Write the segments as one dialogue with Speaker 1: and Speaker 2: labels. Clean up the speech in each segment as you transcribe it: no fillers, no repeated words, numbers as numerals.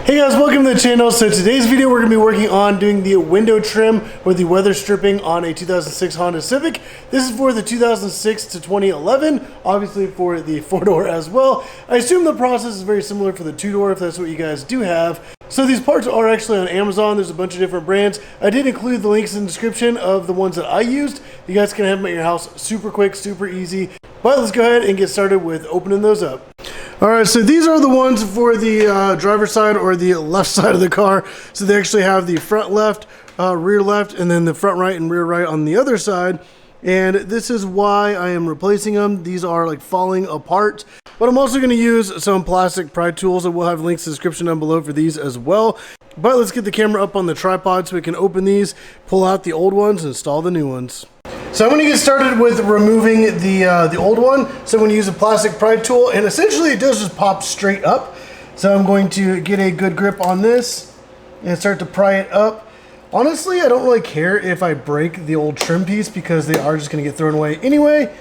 Speaker 1: Hey guys, welcome to the channel. So today's video we're going to be working on doing the window trim or the weather stripping on a 2006 Honda Civic. This is for the 2006 to 2011, obviously for the 4-door as well. I assume the process is very similar for the 2-door if that's what you guys do have. So these parts are actually on Amazon. There's a bunch of different brands. I did include the links in the description of the ones that I used. You guys can have them at your house super quick, super easy. But let's go ahead and get started with opening those up. Alright, so these are the ones for the driver's side or the left side of the car. So they actually have the front left, rear left, and then the front right and rear right on the other side. And this is why I am replacing them. These are like falling apart. But I'm also going to use some plastic pry tools, and we'll have links in the description down below for these as well. But let's get the camera up on the tripod so we can open these, pull out the old ones, and install the new ones. So I'm going to get started with removing the old one. So I'm going to use a plastic pry tool, and essentially it does just pop straight up. So I'm going to get a good grip on this and start to pry it up. Honestly, I don't really care if I break the old trim piece because they are just going to get thrown away anyway.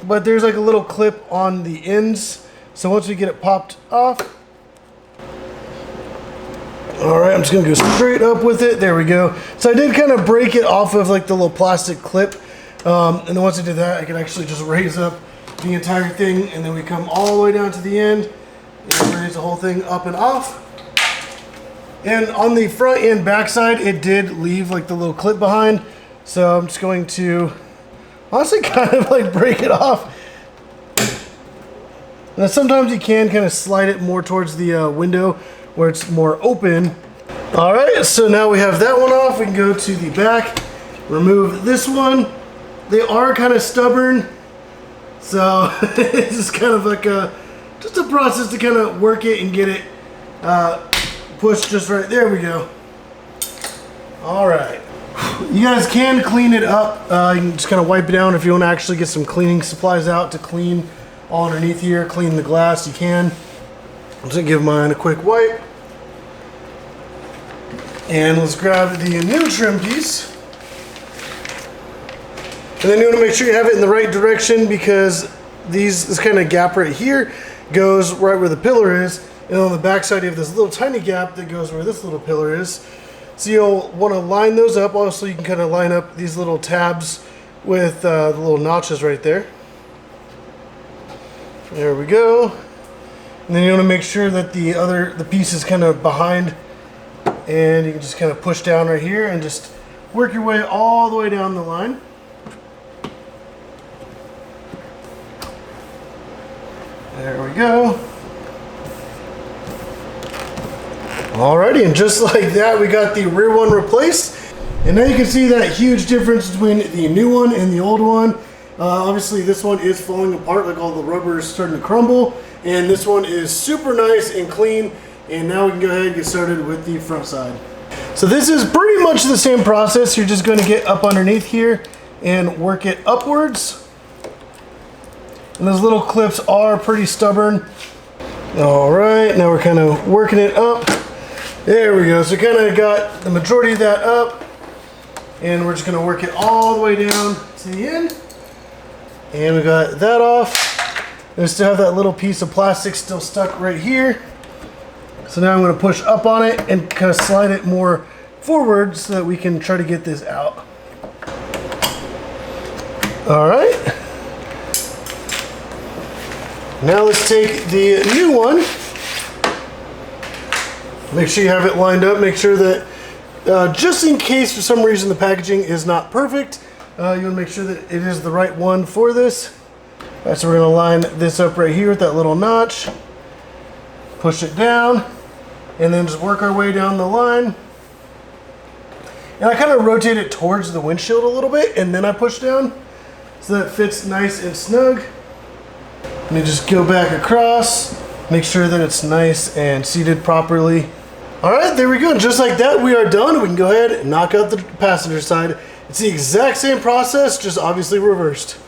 Speaker 1: But there's like a little clip on the ends. So once we get it popped off, alright, I'm just going to go straight up with it. There we go. So I did kind of break it off of like the little plastic clip. And then once I did that, I can actually just raise up the entire thing, and then we come all the way down to the end and raise the whole thing up and off. And on the front and back side, it did leave like the little clip behind. So I'm just going to honestly kind of like break it off. Now sometimes you can kind of slide it more towards the window where it's more open. All right, so now we have that one off. We can go to the back, remove this one. They are kind of stubborn, so it's just kind of like just a process to kind of work it and get it pushed just right. There we go. All right. You guys can clean it up. You can just kind of wipe it down if you want to actually get some cleaning supplies out to clean all underneath here, clean the glass, you can. I'm just going to give mine a quick wipe. And let's grab the new trim piece. And then you want to make sure you have it in the right direction, because this kind of gap right here goes right where the pillar is. And on the back side you have this little tiny gap that goes where this little pillar is. So you'll want to line those up. Also, you can kind of line up these little tabs with the little notches right there. There we go. And then you want to make sure that the piece is kind of behind, and you can just kind of push down right here and just work your way all the way down the line. There we go. Alrighty, and just like that, we got the rear one replaced. And now you can see that huge difference between the new one and the old one. Obviously, this one is falling apart, like all the rubber is starting to crumble. And this one is super nice and clean. And now we can go ahead and get started with the front side. So this is pretty much the same process. You're just going to get up underneath here and work it upwards. And those little clips are pretty stubborn. All right, now we're kind of working it up. There we go. So kind of got the majority of that up, and we're just going to work it all the way down to the end. And we got that off. And we still have that little piece of plastic still stuck right here. So now I'm going to push up on it and kind of slide it more forward so that we can try to get this out. All right. Now let's take the new one. Make sure you have it lined up. Make sure that just in case for some reason the packaging is not perfect, you want to make sure that it is the right one for this. All right, so we're going to line this up right here with that little notch. Push it down, and then just work our way down the line. And I kind of rotate it towards the windshield a little bit, and then I push down so that it fits nice and snug. Let me just go back across, make sure that it's nice and seated properly. All right, there we go. Just like that, we are done. We can go ahead and knock out the passenger side. It's the exact same process, just obviously reversed.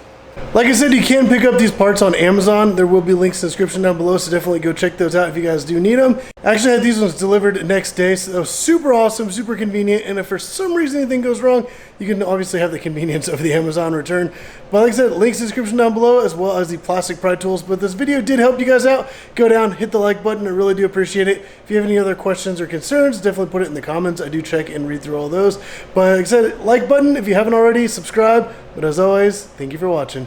Speaker 1: Like I said, you can pick up these parts on Amazon. There will be links in the description down below, so definitely go check those out if you guys do need them. I actually had these ones delivered next day, so that was super awesome, super convenient, and if for some reason anything goes wrong, you can obviously have the convenience of the Amazon return. But like I said, links in the description down below, as well as the plastic pry tools. But this video did help you guys out. Go down, hit the like button. I really do appreciate it. If you have any other questions or concerns, definitely put it in the comments. I do check and read through all those. But like I said, like button if you haven't already, subscribe. But as always, thank you for watching.